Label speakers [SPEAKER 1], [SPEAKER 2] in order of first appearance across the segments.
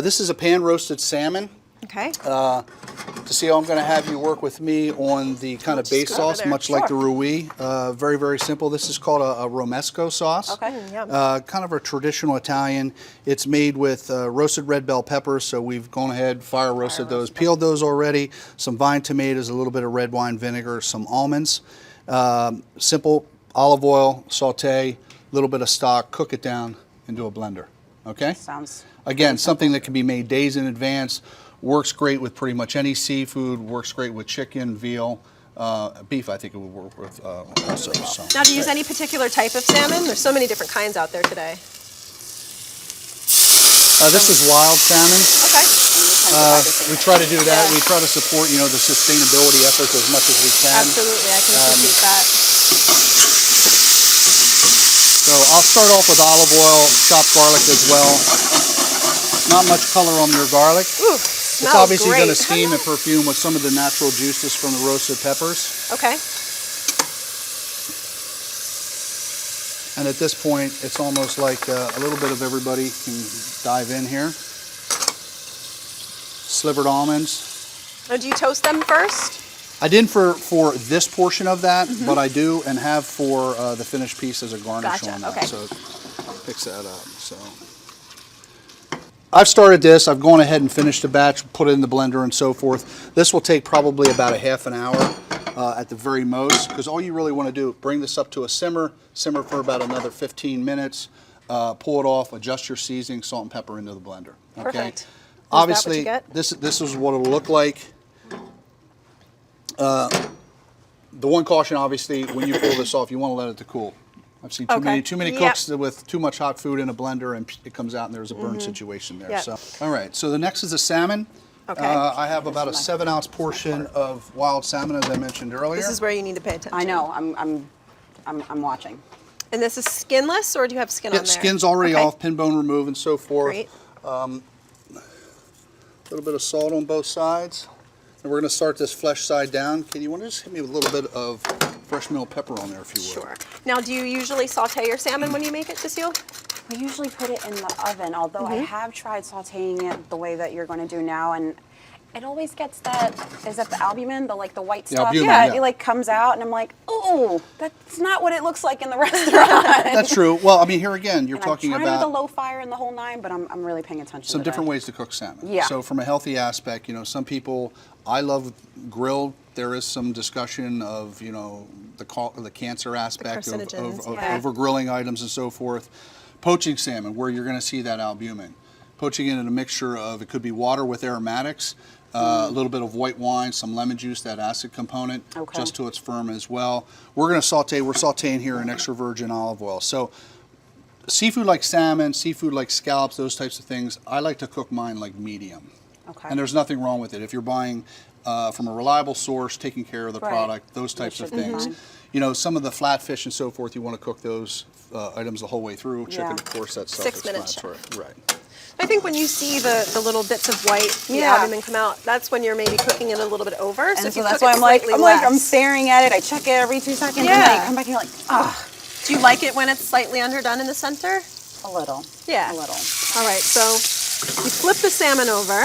[SPEAKER 1] This is a pan-roasted salmon.
[SPEAKER 2] Okay.
[SPEAKER 1] To see how I'm going to have you work with me on the kind of base sauce, much like the roux. Very, very simple. This is called a Romesco sauce.
[SPEAKER 2] Okay.
[SPEAKER 1] Kind of a traditional Italian. It's made with roasted red bell peppers, so we've gone ahead, fire roasted those, peeled those already, some vine tomatoes, a little bit of red wine vinegar, some almonds. Simple olive oil, saute, a little bit of stock, cook it down into a blender. Okay?
[SPEAKER 3] Sounds
[SPEAKER 1] Again, something that can be made days in advance. Works great with pretty much any seafood. Works great with chicken, veal, beef. I think it would work with also. So.
[SPEAKER 2] Now, do you use any particular type of salmon? There's so many different kinds out there today.
[SPEAKER 1] This is wild salmon.
[SPEAKER 2] Okay.
[SPEAKER 1] We try to do that. We try to support, the sustainability efforts as much as we can.
[SPEAKER 2] Absolutely, I can appreciate that.
[SPEAKER 1] So I'll start off with olive oil, chopped garlic as well. Not much color on your garlic.
[SPEAKER 2] Ooh.
[SPEAKER 1] It's obviously going to steam and perfume with some of the natural juices from the roasted peppers.
[SPEAKER 2] Okay.
[SPEAKER 1] And at this point, it's almost like a little bit of everybody can dive in here. Slivered almonds.
[SPEAKER 2] Now, do you toast them first?
[SPEAKER 1] I didn't for this portion of that, but I do and have for the finished piece as a garnish on that.
[SPEAKER 2] Okay.
[SPEAKER 1] So it picks that up. So. I've started this. I've gone ahead and finished the batch, put it in the blender and so forth. This will take probably about a half an hour at the very most, because all you really want to do, bring this up to a simmer for about another 15 minutes, pull it off, adjust your seasoning, salt and pepper into the blender. Okay?
[SPEAKER 2] Perfect.
[SPEAKER 1] Obviously, this is what it'll look like. The one caution, obviously, when you pull this off, you want to let it to cool. I've seen too many cooks with too much hot food in a blender, and it comes out and there's a burn situation there. So, all right. So the next is the salmon.
[SPEAKER 2] Okay.
[SPEAKER 1] I have about a 7-ounce portion of wild salmon, as I mentioned earlier.
[SPEAKER 2] This is where you need to pay attention.
[SPEAKER 3] I know. I'm watching.
[SPEAKER 2] And this is skinless, or do you have skin on there?
[SPEAKER 1] Skin's already off, pin bone removed, and so forth.
[SPEAKER 2] Great.
[SPEAKER 1] A little bit of salt on both sides. And we're going to start this flesh side down. Katie, you want to just hit me with a little bit of fresh mill pepper on there, if you will?
[SPEAKER 2] Sure. Now, do you usually saute your salmon when you make it, Cecile?
[SPEAKER 3] We usually put it in the oven, although I have tried sauteing it the way that you're going to do now, and it always gets that, is that the albumin, the white stuff?
[SPEAKER 1] Albumin,
[SPEAKER 3] yeah, it comes out, and I'm like, oh, that's not what it looks like in the restaurant.
[SPEAKER 1] That's true. Well, I mean, here again, you're talking
[SPEAKER 3] I'm
[SPEAKER 1] about
[SPEAKER 3] trying the low fire and the whole nine, but I'm really paying attention
[SPEAKER 1] some
[SPEAKER 3] to
[SPEAKER 1] different ways to cook salmon.
[SPEAKER 3] Yeah.
[SPEAKER 1] So from a healthy aspect, some people, I love grilled. There is some discussion of, the cancer aspect of over grilling items and so forth. Poaching salmon, where you're going to see that albumin. Poaching it in a mixture of, it could be water with aromatics, a little bit of white wine, some lemon juice, that acid component, just till it's firm as well. We're going to saute, we're sauteing here in extra virgin olive oil. So seafood like salmon, seafood like scallops, those types of things, I like to cook mine like medium.
[SPEAKER 3] Okay.
[SPEAKER 1] And there's nothing wrong with it. If you're buying from a reliable source, taking care of the product, those types of things. Some of the flatfish and so forth, you want to cook those items the whole way through. Chicken, of course, that's
[SPEAKER 2] 6 minutes.
[SPEAKER 1] Right.
[SPEAKER 2] I think when you see the little bits of white, the albumin come out, that's when you're maybe cooking it a little bit over.
[SPEAKER 3] And so that's why I'm staring at it. I check it every 2 seconds, and then I come back and you're like, ah.
[SPEAKER 2] Do you like it when it's slightly underdone in the center?
[SPEAKER 3] A little.
[SPEAKER 2] Yeah.
[SPEAKER 3] A little.
[SPEAKER 2] All right, so you flip the salmon over.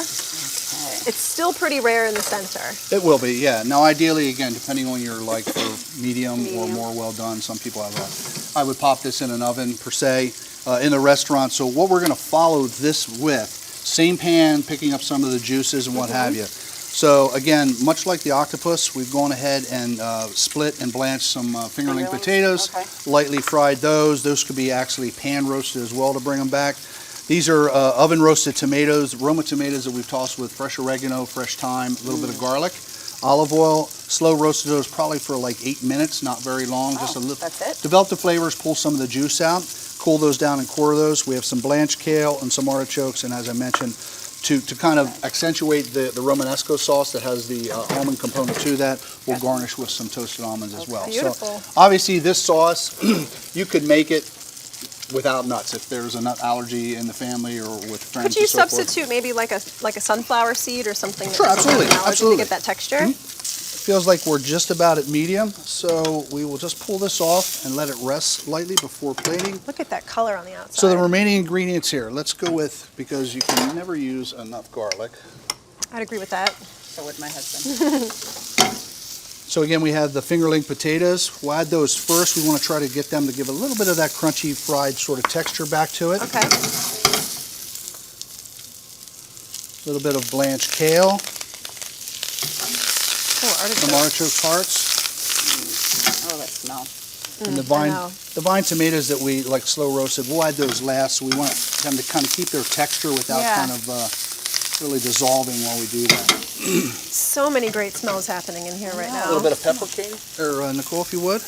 [SPEAKER 2] It's still pretty rare in the center.
[SPEAKER 1] It will be, yeah. Now, ideally, again, depending on your like for medium or more well done, some people have I would pop this in an oven per se in the restaurant. So what we're going to follow this with, same pan, picking up some of the juices and what have you. So again, much like the octopus, we've gone ahead and split and blanched some fingerling potatoes, lightly fried those. Those could be actually pan roasted as well to bring them back. These are oven roasted tomatoes, Roma tomatoes that we've tossed with fresh oregano, fresh thyme, a little bit of garlic, olive oil, slow roasted those probably for like 8 minutes, not very long, just a little.
[SPEAKER 3] That's it?
[SPEAKER 1] Develop the flavors, pull some of the juice out, cool those down and core those. We have some blanched kale and some artichokes, and as I mentioned, to kind of accentuate the Romanesco sauce that has the almond component to that, we'll garnish with some toasted almonds as well.
[SPEAKER 2] Beautiful.
[SPEAKER 1] So obviously this sauce, you could make it without nuts if there's a nut allergy in the family or with friends.
[SPEAKER 2] Could you substitute maybe like a sunflower seed or something?
[SPEAKER 1] Sure, absolutely,
[SPEAKER 2] to get that texture.
[SPEAKER 1] feels like we're just about at medium, so we will just pull this off and let it rest lightly before plating.
[SPEAKER 2] Look at that color on the outside.
[SPEAKER 1] So the remaining ingredients here, let's go with, because you can never use enough garlic.
[SPEAKER 2] I'd agree with that.
[SPEAKER 3] So would my husband.
[SPEAKER 1] So again, we have the fingerling potatoes. We'll add those first. We want to try to get them to give a little bit of that crunchy fried sort of texture back to it.
[SPEAKER 2] Okay.
[SPEAKER 1] A little bit of blanched kale,
[SPEAKER 2] Oh,
[SPEAKER 1] some
[SPEAKER 2] artichoke.
[SPEAKER 1] artichoke hearts,
[SPEAKER 3] Oh, that smell.
[SPEAKER 1] and the
[SPEAKER 2] know.
[SPEAKER 1] vine tomatoes that we like slow roasted. We'll add those last. So we want them to kind of keep their texture without
[SPEAKER 2] Yeah.
[SPEAKER 1] kind of really dissolving while we do that.
[SPEAKER 2] So many great smells happening in here right
[SPEAKER 1] A
[SPEAKER 2] now.
[SPEAKER 1] little bit of pepper cane, or Nicole, if you would.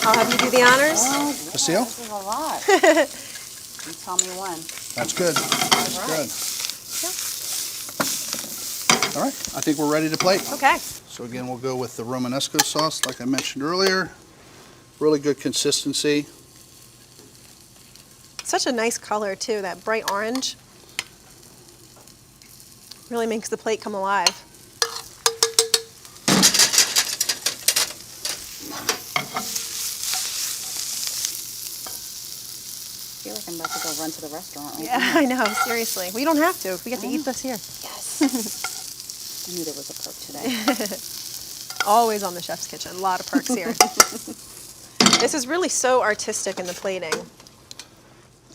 [SPEAKER 2] I'll have you do the honors.
[SPEAKER 3] Oh,
[SPEAKER 1] Basil?
[SPEAKER 3] this is a lot. You tell me when.
[SPEAKER 1] That's good. That's
[SPEAKER 3] right.
[SPEAKER 1] good. All right, I think we're ready to plate.
[SPEAKER 2] Okay.
[SPEAKER 1] So again, we'll go with the Romanesco sauce, like I mentioned earlier. Really good consistency.
[SPEAKER 2] Such a nice color too, that bright orange. Really makes the plate come alive.
[SPEAKER 3] I feel like I'm about to go run to the restaurant right
[SPEAKER 2] Yeah, I know, seriously. We don't have to. We get to eat this here.
[SPEAKER 3] Yes. I knew there was a perk today.
[SPEAKER 2] Always on the chef's kitchen. A lot of perks here. This is really so artistic in the plating.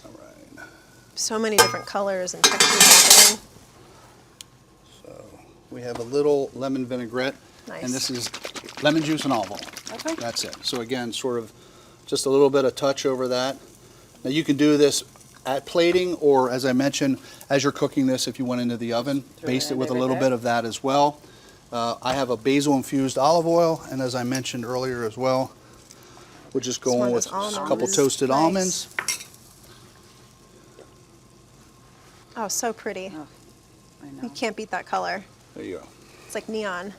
[SPEAKER 1] All right.
[SPEAKER 2] So many different colors and textures happening.
[SPEAKER 1] So we have a little lemon vinaigrette.
[SPEAKER 2] Nice.
[SPEAKER 1] And this is lemon juice and olive oil.
[SPEAKER 3] Okay.
[SPEAKER 1] That's it. So again, sort of just a little bit of touch over that. Now you can do this at plating, or as I mentioned, as you're cooking this, if you went into the oven, baste it with a little bit of that as well. I have a basil infused olive oil, and as I mentioned earlier as well, we're just
[SPEAKER 2] Just one
[SPEAKER 1] going
[SPEAKER 2] of
[SPEAKER 1] with
[SPEAKER 2] those
[SPEAKER 1] a couple
[SPEAKER 2] almonds.
[SPEAKER 1] toasted
[SPEAKER 2] Nice.
[SPEAKER 1] almonds.
[SPEAKER 2] Oh, so pretty.
[SPEAKER 3] Oh, I
[SPEAKER 2] You
[SPEAKER 3] know.
[SPEAKER 2] can't beat that color.
[SPEAKER 1] There you go.
[SPEAKER 2] It's like neon.